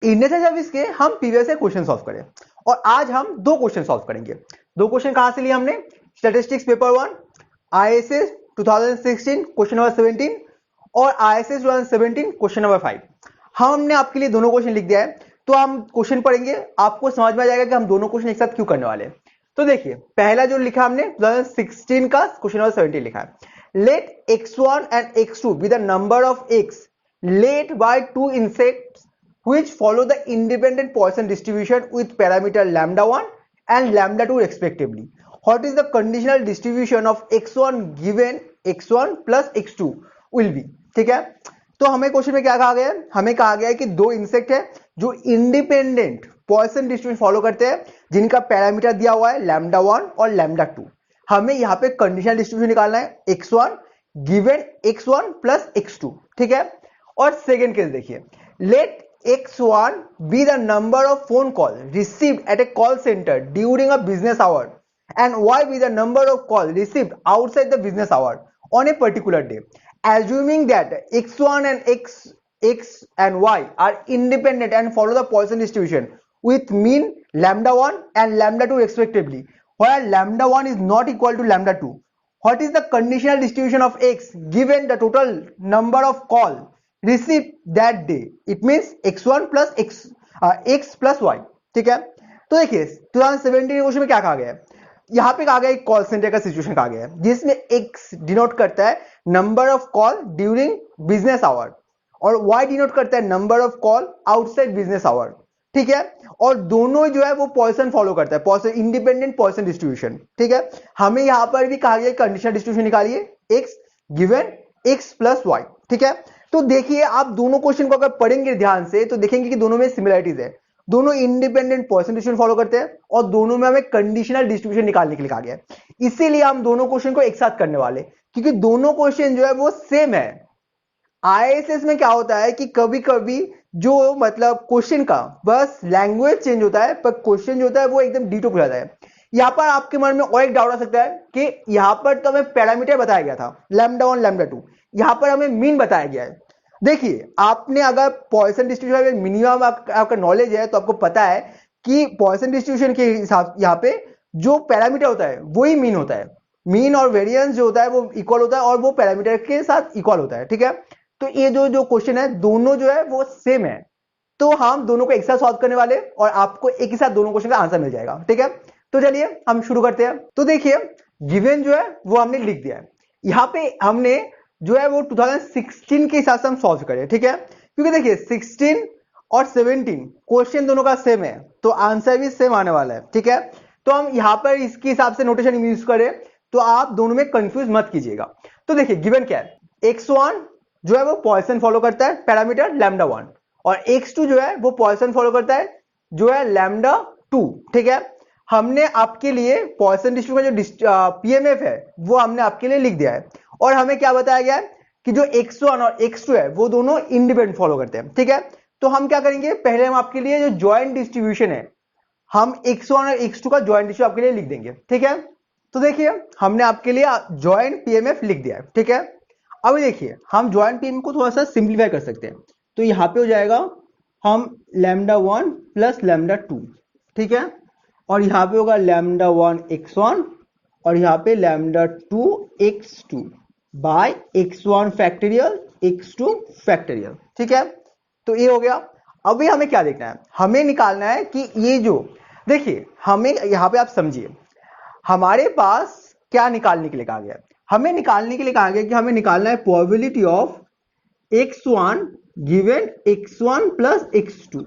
Indian service के हम previous year question solve करें और आज हम दो क्वेश्चन सॉल्व करेंगे। दो क्वेश्चन कहां से लिए हमने? Statistics paper 1 ISS 2016 question number 17 और आईएसएस 2017 क्वेश्चन नंबर 5। हमने आपके लिए दोनों क्वेश्चन लिख दिया है, तो हम क्वेश्चन पढ़ेंगे, आपको समझ में आ जाएगा कि हम दोनों क्वेश्चन एक साथ क्यों करने वाले हैं। तो देखिए, पहला जो लिखा हमने 2016 का क्वेश्चन नंबर 17 लिखा है, let x1 and x2 be the number of x laid by two insects which follow the independent Poisson distribution with parameter lambda1 and lambda2 respectively. What is the conditional distribution of x1 given x1 plus x2 will be? ठीक है, तो हमें question में क्या कहा गया है? हमें कहा गया है कि दो इंसेक्ट है जो इंडिपेंडेंट पॉइसन डिस्ट्रीब्यूशन फॉलो करते हैं, जिनका पैरामीटर दिया हुआ है lambda1 और lambda2। हमें यहाँ पे कंडीशनल डिस्ट्रीब्यूशन निकालना है x1 given x1 plus x2। ठीक है, और सेकेंड केस देखिए, late x1 be the number of phone call received at a call center during a business hour and y be the number of call received outside the business hour on a particular day, assuming that x1 and x and y are independent and follow the Poisson distribution with mean lambda1 and lambda2 respectively, where lambda1 is not equal to lambda2. What is the conditional distribution of x given the total number of call receive that day? It means x1 plus x plus y। ठीक है, तो देखिए 2017 question में क्या कहा गया है? यहाँ पे कहा गया एक कॉल सेंटर का सिचुएशन कहा गया है, जिसमें x डिनोट करता है number of call during business hour और y डिनोट करता है number of call outside business hour. ठीक है, और दोनों जो है वो पॉइसन फॉलो करता है, पॉइसन इंडिपेंडेंट पॉइसन डिस्ट्रीब्यूशन। ठीक है, हमें यहां पर भी कहा गया कंडीशनल डिस्ट्रीब्यूशन निकालिए x given x plus y। ठीक है, तो देखिए आप दोनों क्वेश्चन को अगर पढ़ेंगे ध्यान से तो देखेंगे कि दोनों में सिमिलरिटीज है, दोनों इंडिपेंडेंट पॉइसन डिस्ट्रीब्यूशन फॉलो करते हैं और दोनों में हमें कंडीशनल डिस्ट्रीब्यूशन निकालने के लिए कहा गया है। इसीलिए हम दोनों क्वेश्चन को एक साथ करने वाले, क्योंकि दोनों क्वेश्चन जो है वो सेम है। आईएएस में क्या होता है कि कभी कभी जो मतलब क्वेश्चन का बस लैंग्वेज चेंज होता है, पर क्वेश्चन जो होता है वो एकदम डिटो हो जाता है। यहां पर आपके मन में और एक डाउट आ सकता है कि यहां पर तो हमें पैरामीटर बताया गया था lambda1 lambda2, यहां पर हमें मीन बताया गया है। देखिए, आपने अगर पॉइसन डिस्ट्रीब्यूशन में मिनिमम आपका नॉलेज है तो आपको पता है कि पॉइसन डिस्ट्रीब्यूशन के हिसाब यहाँ पे जो पैरामीटर होता है वही मीन होता है। मीन और वेरिएंस जो होता है वो इक्वल होता है और वो पैरामीटर के साथ इक्वल होता है। ठीक है, तो ये जो क्वेश्चन है दोनों जो है वो सेम है, तो हम दोनों को एक साथ सॉल्व करने वाले और आपको एक ही साथ दोनों क्वेश्चन का आंसर मिल जाएगा। ठीक है, तो चलिए हम शुरू करते हैं। तो देखिए, गिवन जो है वो हमने लिख दिया है, यहाँ पे हमने जो है वो 2016 के हिसाब से हम सॉल्व करें। ठीक है, क्योंकि देखिए 16 और 17 क्वेश्चन दोनों का सेम है तो आंसर भी सेम आने वाला है। ठीक है, तो हम यहाँ पर इसके हिसाब से नोटेशन यूज करें तो आप दोनों में कंफ्यूज मत कीजिएगा। तो देखिए गिवन क्या है, x1 जो है वो पॉइसन फॉलो करता है पैरामीटर lambda1 और x2 जो है वो पॉइसन फॉलो करता है जो है lambda2। ठीक है, हमने आपके लिए पॉइसन डिस्ट्रीब्यूशन जो पीएमएफ है वो हमने आपके लिए लिख दिया है और हमें क्या बताया गया है कि जो x1 और x2 है वो दोनों इंडिपेंडेंट फॉलो करते हैं। ठीक है, तो हम क्या करेंगे, पहले हम आपके लिए जो ज्वाइंट डिस्ट्रीब्यूशन है हम x1 और x2 का ज्वाइंट डिस्ट्रीब्यूशन आपके लिए लिख देंगे। ठीक है, तो देखिए हमने आपके लिए ज्वाइंट पीएमएफ लिख दिया है। ठीक है, अभी देखिए हम ज्वाइंट पीएमएफ को थोड़ा सा सिंप्लीफाई कर सकते हैं, तो यहाँ पे हो जाएगा हम lambda1 प्लस lambda2। ठीक है, और यहाँ पे होगा lambda1 x1 और यहाँ पे lambda2 x2 bye x1 factorial x2 factorial. ठीक है, तो ये हो गया। अभी हमें क्या देखना है, हमें निकालना है कि ये जो देखिए हमें यहाँ पे आप समझिए हमारे पास क्या निकालने के लिए कहा गया है, हमें निकालने के लिए कहा गया कि हमें निकालना है probability of x1 given x1 plus x2।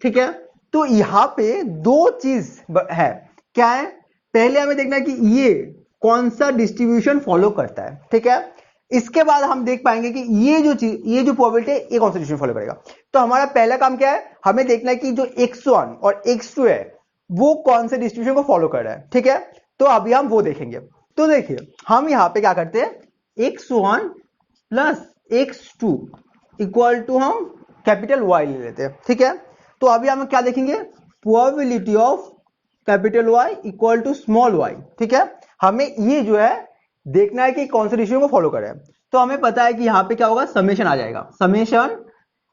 ठीक है, तो यहां पे दो चीज है, क्या है, पहले हमें देखना है कि ये कौन सा डिस्ट्रीब्यूशन फॉलो करता है। ठीक है, इसके बाद हम देख पाएंगे कि ये जो चीज ये जो प्रोबेबिलिटी है ये कौन सा डिस्ट्रीब्यूशन फॉलो करेगा। तो हमारा पहला काम क्या है, हमें देखना है कि जो x1 और x2 है वो कौन से डिस्ट्रीब्यूशन को फॉलो कर रहा है। ठीक है, तो अभी हम वो देखेंगे। तो देखिए हम यहां पे क्या करते हैं, x1 plus x2 equal to हम कैपिटल Y ले लेते हैं। ठीक है, तो अभी हम क्या देखेंगे, probability of capital Y equal to small y। ठीक है, हमें ये जो है देखना है कि कौन से रेशियो को फॉलो करे। तो हमें पता है कि यहाँ पे क्या होगा, समेशन आ जाएगा, समेशन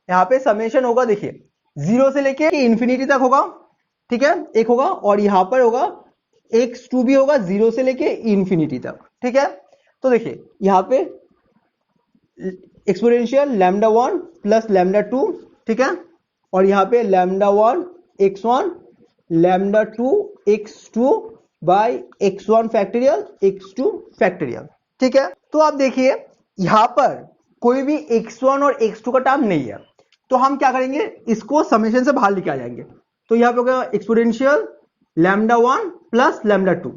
यहाँ पे समेशन होगा। देखिए 0 से लेके इंफिनिटी तक होगा, ठीक है, एक होगा, और यहाँ पर होगा x2 भी होगा 0 से लेके इंफिनिटी तक, ठीक है। तो देखिए यहाँ पे एक्सपोनेंशियल लैम्डा 1 प्लस लैम्डा 2, ठीक है, और यहाँ पे lambda 1 x1 lambda 2 x2 by x1 factorial x2 factorial, ठीक है। तो आप देखिए यहाँ पर कोई भी x1 और x2 का टर्म नहीं है, तो हम क्या करेंगे, इसको समेशन से बाहर लेके आ जाएंगे। तो यहाँ पे होगा एक्सपोनेंशियल लैम्डा 1 प्लस लैम्डा 2,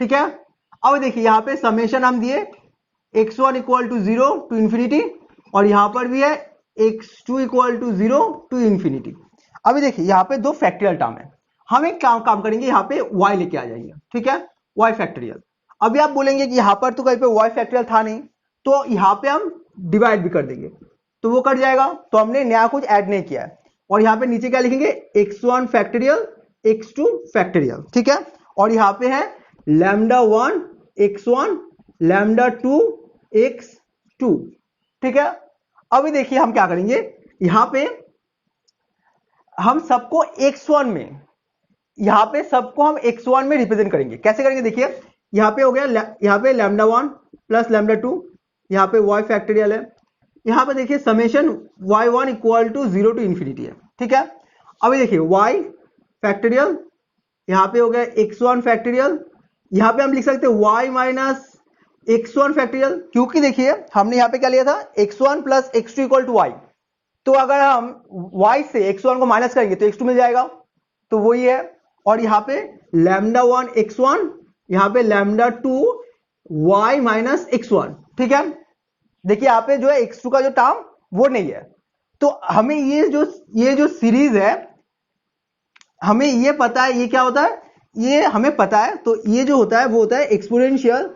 ठीक है। अब देखिए यहाँ पे समेशन हम दिए x1 equal to 0 to infinity, और यहाँ पर भी है x2 equal to 0 to infinity. अभी देखिए यहाँ पे दो फैक्टोरियल टर्म है, हम एक काम करेंगे, यहाँ पे y लेके आ जाएंगे, ठीक है, y फैक्टोरियल। अभी आप बोलेंगे कि यहाँ पर तो कहीं पे y फैक्टोरियल था नहीं, तो यहाँ पे हम डिवाइड भी कर देंगे, तो वो कट जाएगा, तो हमने नया कुछ ऐड नहीं किया है। और यहाँ पे नीचे क्या लिखेंगे, x1 फैक्टोरियल x2 फैक्टोरियल, ठीक है, और यहाँ पे है लैम्डा 1 x1 लैम्डा 2 x2, ठीक है। अभी देखिए हम क्या करेंगे, यहाँ पे हम सबको x1 में, यहाँ पे सबको हम x1 में रिप्रेजेंट करेंगे। कैसे करेंगे, देखिए यहाँ पे हो गया, यहाँ पे लैम्डा 1 प्लस लैम्डा 2, यहाँ पे y फैक्टोरियल है, यहाँ पे देखिए summation y1 equal to 0 to infinity है, ठीक है। अभी देखिए y फैक्टोरियल, यहाँ पे हो गया x1 फैक्टोरियल, यहाँ पे हम लिख सकते हैं y माइनस x1 फैक्टोरियल, क्योंकि देखिए हमने यहाँ पे क्या लिया था, x1 plus x2 equal to y, तो अगर हम y से x1 को माइनस करेंगे तो x2 मिल जाएगा, तो वही है। और यहाँ पे लैम्डा 1 x1, यहाँ पे लैम्डा 2 y माइनस x1, ठीक है। देखिए यहाँ पे जो है x2 का जो टर्म वो नहीं है, तो हमें ये जो सीरीज है, हमें ये पता है ये क्या होता है, ये हमें पता है, तो ये जो होता है वो होता है एक्सपोनेंशियल,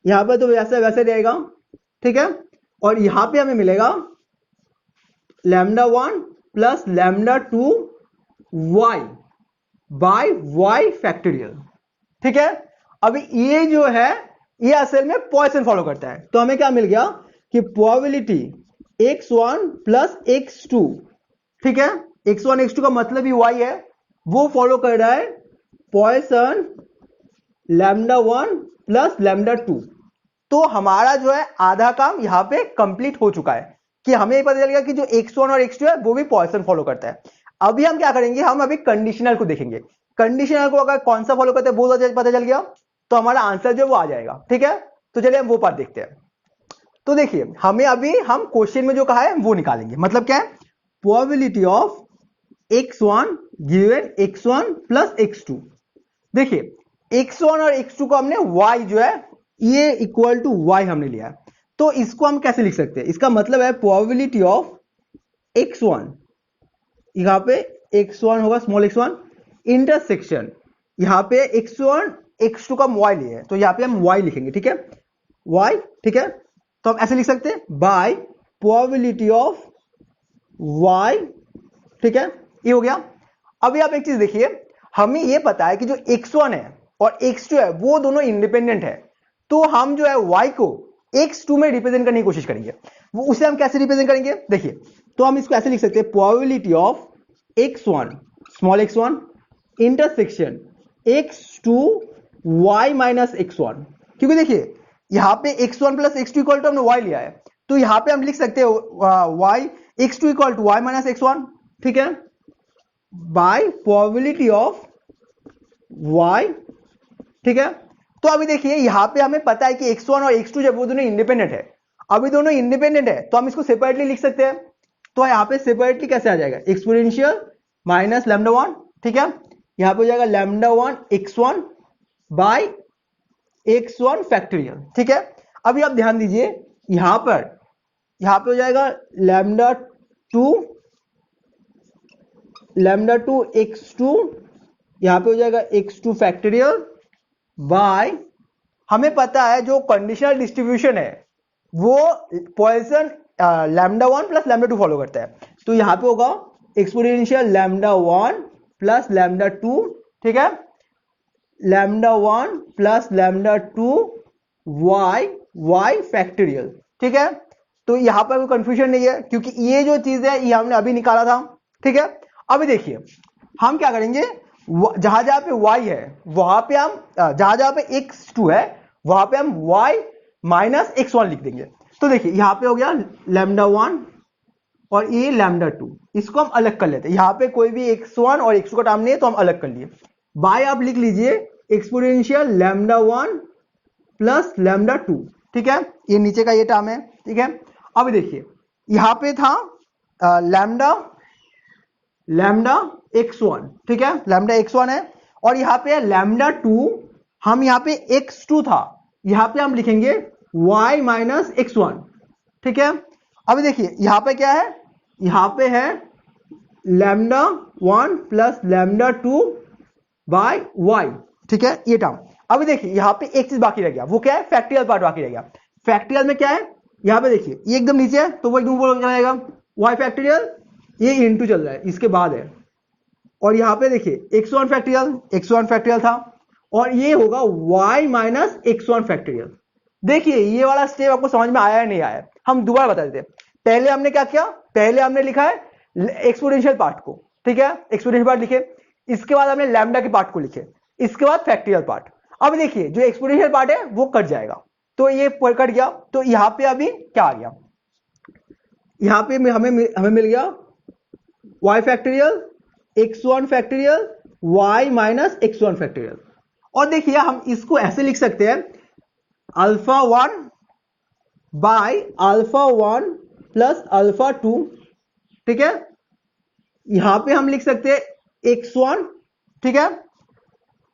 यहाँ पे तो वैसे वैसे रहेगा, ठीक है, और यहाँ पे हमें मिलेगा lambda 1 plus lambda 2 y by y factorial, ठीक है। अभी ये जो है ये असल में पॉइसन फॉलो करता है, तो हमें क्या मिल गया कि प्रोबेबिलिटी x1 प्लस x2, ठीक है, x1 x2 का मतलब ही y है, वो फॉलो कर रहा है पॉइसन लैम्डा 1 प्लस लैम्डा 2। तो हमारा जो है आधा काम यहाँ पे कंप्लीट हो चुका है, कि हमें पता चल गया कि जो x1 और x2 है वो भी पॉइसन फॉलो करता है। अभी हम क्या करेंगे, हम अभी कंडीशनल को देखेंगे। कंडीशनल को अगर कौन सा फॉलो करते हैं वो पता चल गया, तो हमारा आंसर जो वो आ जाएगा, ठीक है। तो चलिए हम वो पार्ट देखते हैं। तो देखिए हमें अभी हम क्वेश्चन में जो कहा है वो निकालेंगे, मतलब क्या है, probability of x1 given x1 plus x2। देखिए x1 और x2 को हमने y जो है ये इक्वल टू y हमने लिया है, तो इसको हम कैसे लिख सकते हैं, इसका मतलब है प्रोबेबिलिटी ऑफ x1, यहाँ पे x1 होगा स्मॉल x1 इंटरसेक्शन, यहाँ पे x1 x2 का y लिए है, तो यहाँ पे हम y लिखेंगे, ठीक है, y, ठीक है। तो हम ऐसे लिख सकते हैं बाय प्रोबेबिलिटी ऑफ y, ठीक है, ये हो गया। अभी आप एक चीज देखिए, हमें ये पता है कि जो x1 है और x2 है वो दोनों इंडिपेंडेंट है, तो हम जो है y को x2 में रिप्रेजेंट करने की कोशिश करेंगे। वो उसे हम कैसे रिप्रेजेंट करेंगे, देखिए तो हम इसको ऐसे लिख सकते हैं probability of x1 small x1 intersection x2 y minus x1, क्योंकि देखिए यहाँ पे x1 plus x2 equal to हमने y लिया है, तो यहाँ पे हम लिख सकते हैं y x2 equal to y minus x1, ठीक है, बाय प्रोबेबिलिटी ऑफ y, ठीक है। तो अभी देखिए यहाँ पे हमें पता है कि x1 और x2 जब वो दोनों इंडिपेंडेंट है, अभी दोनों इंडिपेंडेंट है तो हम इसको सेपरेटली लिख सकते हैं। तो यहाँ पे सेपरेटली कैसे आ जाएगा, एक्सपोनेंशियल माइनस लैम्डा 1, ठीक है, यहाँ पे हो जाएगा lambda 1 x1 bye x1 factorial, ठीक है। अभी आप ध्यान दीजिए यहाँ पे हो जाएगा लैम्डा 2 x2, यहाँ पे हो जाएगा x2 फैक्टोरियल बाय, हमें पता है जो कंडीशनल डिस्ट्रीब्यूशन है वो Poisson lambda 1 plus lambda 2 follow करता है, तो यहाँ पे होगा एक्सपोनेंशियल लैम्डा 1 प्लस लैम्डा 2, ठीक है, lambda 1 plus lambda 2 y factorial, ठीक है। तो यहाँ पर कोई कंफ्यूजन नहीं है, क्योंकि ये जो चीज है ये हमने अभी निकाला था, ठीक है। अभी देखिए हम क्या करेंगे, जहां जहां पे y है वहां पे हम जहां जहां पे x2 है वहां पे हम y माइनस x1 लिख देंगे। तो देखिए यहां पे हो गया λ1 और ये λ2, इसको हम अलग कर लेते हैं। यहां पे कोई भी x1 और x2 का टर्म नहीं है तो हम अलग कर लिए। बाय आप लिख लीजिए एक्सपोनेंशियल λ1 प्लस λ2, ठीक है, ये नीचे का ये टर्म है, ठीक है। अब देखिए यहां पे था लैम्डा x1, ठीक है, लैम्डा x1 है, और यहां पे है λ2, हम यहां पे x2 था, यहां पे हम लिखेंगे y माइनस x1, ठीक है। अभी देखिए यहां पे क्या है, यहां पे है λ1 प्लस λ2 बाय y, ठीक है, ये टर्म। अभी देखिए यहां पे एक चीज बाकी रह गया, वो क्या है, फैक्टरियल पार्ट बाकी रह गया। फैक्टरियल में क्या है, यहां पे देखिए ये एकदम नीचे है तो वो एकदम ऊपर चला जाएगा, y फैक्टरियल, ये इंटू चल रहा है इसके बाद है, और यहां पे देखिए x1 फैक्टरियल था, और ये होगा y माइनस x1 फैक्टरियल। देखिए ये वाला स्टेप आपको समझ में आया या नहीं आया, हम दोबारा बता देते हैं। पहले हमने क्या किया, पहले हमने लिखा है एक्सपोनेंशियल पार्ट को, ठीक है, एक्सपोनेंशियल पार्ट लिखे, इसके बाद हमने लैम्डा के पार्ट को लिखे, इसके बाद फैक्टरियल पार्ट। अब देखिए जो एक्सपोनेंशियल पार्ट है वो कट जाएगा, तो ये कट गया, तो यहां पे अभी क्या आ गया, यहां पे हमें मिल गया y factorial x1 factorial y minus x1 factorial. और देखिए हम इसको ऐसे लिख सकते हैं alpha 1 by alpha 1 plus alpha 2, ठीक है, यहां पे हम लिख सकते हैं x1, ठीक है,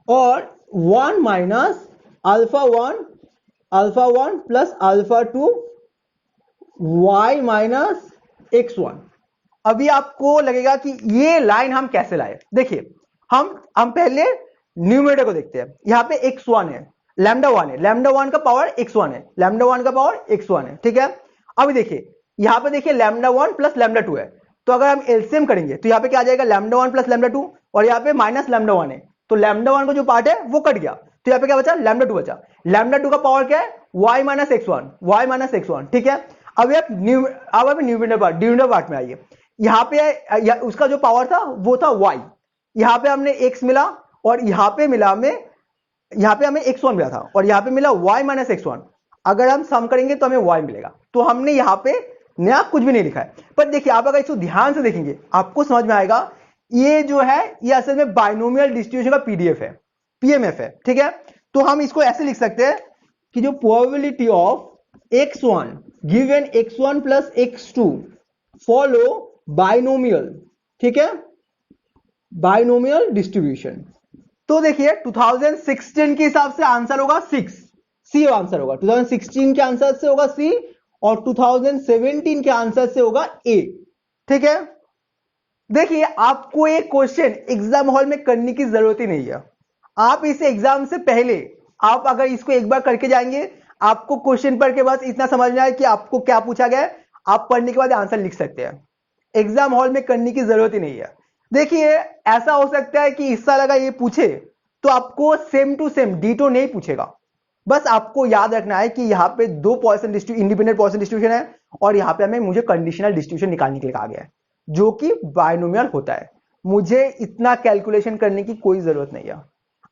और 1 minus alpha 1 plus alpha 2 y minus x1। अभी आपको लगेगा कि ये लाइन हम कैसे लाए, देखिए हम पहले न्यूमरेटर को देखते हैं। यहां पे x1 है, लैम्डा 1 है, लैम्डा 1 का पावर x1 है, लैम्डा 1 का पावर x1 है, ठीक है। अभी देखिए यहां पे देखिए लैम्डा 1 प्लस लैम्डा 2 है, तो अगर हम एलसीएम करेंगे तो यहां पे क्या आ जाएगा, लैम्डा 1 प्लस लैम्डा 2, और यहां पे माइनस लैम्डा 1 है, तो लैम्डा 1 का जो पार्ट है वो कट गया, तो यहां पे क्या बचा, लैम्डा 2 बचा। लैम्डा 2 का पावर क्या है, y माइनस x1, ठीक है। अब आप डिनोमिनेटर पार्ट में आइए, यहां पे उसका जो पावर था वो था y, यहां पे हमने x मिला, और यहां पे हमें x1 मिला था, और यहां पे मिला y माइनस x1। अगर हम सम करेंगे तो हमें y मिलेगा, तो हमने यहां पे नया कुछ भी नहीं लिखा है। पर देखिए आप अगर इसको ध्यान से देखेंगे आपको समझ में आएगा, ये जो है ये असल में बाइनोमियल डिस्ट्रीब्यूशन का पीडीएफ है, पीएमएफ है, ठीक है। तो हम इसको ऐसे लिख सकते हैं कि जो probability of x1 given x1 plus x2 follow binomial, ठीक है, बाइनोमियल डिस्ट्रीब्यूशन। तो देखिए 2016 के हिसाब से आंसर होगा 6, सी आंसर होगा, 2016 के आंसर से होगा सी, और 2017 के आंसर से होगा ए, ठीक है। देखिए आपको एक क्वेश्चन एग्जाम हॉल में करने की जरूरत ही नहीं है, आप इसे एग्जाम से पहले आप अगर इसको एक बार करके जाएंगे, आपको क्वेश्चन पढ़ के बस इतना समझ में आए कि आपको क्या पूछा गया है, आप पढ़ने के बाद आंसर लिख सकते हैं, एग्जाम हॉल में करने की जरूरत ही नहीं है। देखिए ऐसा हो सकता है कि इस साल अगर ये पूछे तो आपको सेम टू सेम डीटो नहीं पूछेगा, बस आपको याद रखना है कि यहाँ पे 2 पॉइसन इंडिपेंडेंट पॉइसन डिस्ट्रीब्यूशन है, और यहाँ पे हमें मुझे कंडीशनल डिस्ट्रीब्यूशन निकालने के लिए कहा गया है जो कि बाइनोमियल होता है। मुझे इतना कैलकुलेशन करने की कोई जरूरत नहीं है।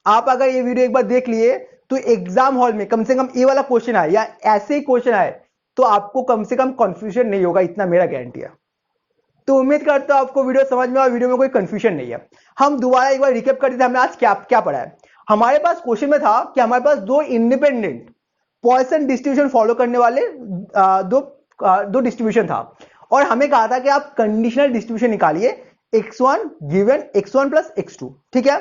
आप अगर ये वीडियो एक बार देख लिए तो एग्जाम हॉल में कम से कम ये वाला क्वेश्चन आए या ऐसे ही क्वेश्चन आए तो आपको कम से कम कंफ्यूजन नहीं होगा, इतना मेरा गारंटी है। तो उम्मीद करता हूं आपको वीडियो समझ में और वीडियो में कोई कंफ्यूजन नहीं है। हम दोबारा एक बार रिकैप कर देते हैं, हमने आज क्या क्या पढ़ा है। हमारे पास क्वेश्चन में था कि हमारे पास 2 इंडिपेंडेंट पॉइसन डिस्ट्रीब्यूशन फॉलो करने वाले दो डिस्ट्रीब्यूशन था, और हमें कहा था कि आप कंडीशनल डिस्ट्रीब्यूशन निकालिए x1 given x1 plus x2, ठीक है।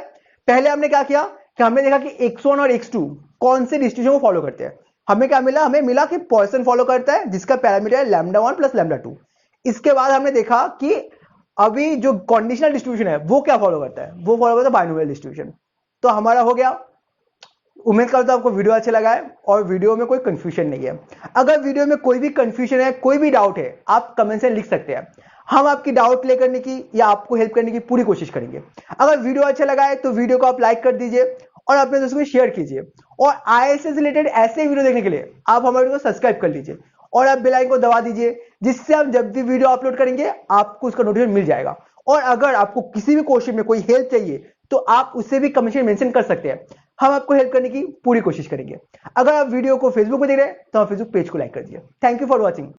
पहले हमने क्या किया कि हमने देखा कि x1 और x2 कौन से डिस्ट्रीब्यूशन को फॉलो करते हैं। हमें क्या मिला, हमें मिला कि पॉइसन फॉलो करता है जिसका पैरामीटर है लैम्डा 1 प्लस लैम्डा 2। इसके बाद हमने देखा कि अभी जो कंडीशनल डिस्ट्रीब्यूशन है वो क्या फॉलो करता है, वो फॉलो करता है बाइनोमियल डिस्ट्रीब्यूशन। तो हमारा हो गया। उम्मीद करता हूं आपको वीडियो अच्छा लगा है और वीडियो में कोई कंफ्यूजन नहीं है। अगर वीडियो में कोई भी कंफ्यूजन है, कोई भी डाउट है, आप कमेंट से लिख सकते हैं, हम आपकी डाउट क्लियर करने की या आपको हेल्प करने की पूरी कोशिश करेंगे। अगर वीडियो अच्छा लगा है तो वीडियो को आप लाइक कर दीजिए और अपने दोस्तों को शेयर कीजिए, और आईएएस से रिलेटेड ऐसे वीडियो देखने के लिए आप हमारे वीडियो को सब्सक्राइब कर लीजिए और आप बेल आइकन को दबा दीजिए, जिससे हम जब भी वीडियो अपलोड करेंगे आपको उसका नोटिफिकेशन मिल जाएगा। और अगर आपको किसी भी क्वेश्चन में कोई हेल्प चाहिए तो आप उससे भी कमेंट में मेंशन कर सकते हैं, हम आपको हेल्प करने की पूरी कोशिश करेंगे। अगर आप वीडियो को फेसबुक पे देख रहे हैं तो आप फेसबुक पेज को लाइक कर दीजिए। Thank you for watching.